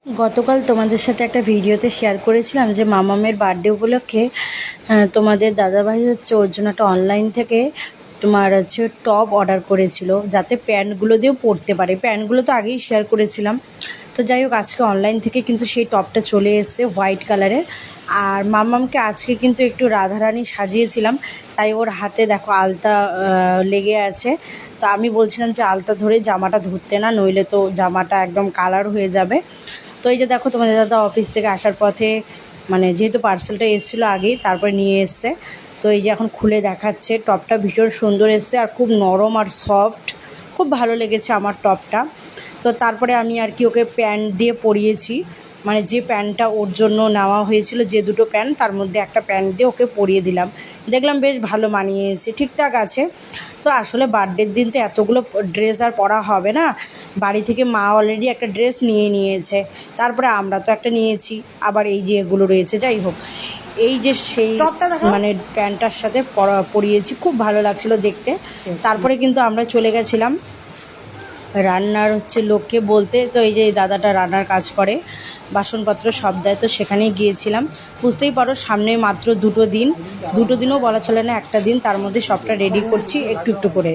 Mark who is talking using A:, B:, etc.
A: গতকাল তোমাদের সাথে একটা ভিডিওতে শেয়ার করেছিলাম যে মামামের বার্থডে উপলক্ষে তোমাদের দাদাভাই হচ্ছে ওর জন্য একটা অনলাইন থেকে তোমার হচ্ছে টপ অর্ডার করেছিল, যাতে প্যান্টগুলো দিয়েও পরতে পারে। প্যান্টগুলো তো আগেই শেয়ার করেছিলাম। তো যাই হোক, আজকে অনলাইন থেকে কিন্তু সেই টপটা চলে এসছে হোয়াইট কালারের। আর মামামকে আজকে কিন্তু একটু রাধারানী সাজিয়েছিলাম, তাই ওর হাতে দেখো আলতা লেগে আছে। তো আমি বলছিলাম যে আলতা ধরে জামাটা ধরতে না, নইলে তো জামাটা একদম কালার হয়ে যাবে। তো এই যে দেখো, তোমাদের দাদা অফিস থেকে আসার পথে মানে যেহেতু পার্সেলটা এসেছিলো আগেই, তারপরে নিয়ে এসছে। তো এই যে এখন খুলে দেখাচ্ছে। টপটা ভীষণ সুন্দর এসছে আর খুব নরম আর সফট, খুব ভালো লেগেছে আমার টপটা। তো তারপরে আমি আর কি ওকে প্যান্ট দিয়ে পরিয়েছি, মানে যে প্যান্টটা ওর জন্য নেওয়া হয়েছিল, যে দুটো প্যান্ট তার মধ্যে একটা প্যান্ট দিয়ে ওকে পরিয়ে দিলাম। দেখলাম বেশ ভালো মানিয়েছে, ঠিকঠাক আছে। তো আসলে বার্থডের দিন তো এতগুলো ড্রেস আর পরা হবে না। বাড়ি থেকে মা অলরেডি একটা ড্রেস নিয়ে নিয়েছে, তারপরে আমরা তো একটা নিয়েছি, আবার এই যে এগুলো রয়েছে। যাই হোক, এই যে সেই মানে প্যান্টটার সাথে পরিয়েছি, খুব ভালো লাগছিল দেখতে। তারপরে কিন্তু আমরা চলে গেছিলাম রান্নার লোককে বলতে। তো এই যে দাদাটা রান্নার কাজ করে, বাসনপত্র সব দেয়, তো সেখানেই গিয়েছিলাম। বুঝতেই পারো, সামনে মাত্র দুটো দিনও বলা চলে না, একটা দিন, তার মধ্যে সবটা রেডি করছি একটু একটু করে।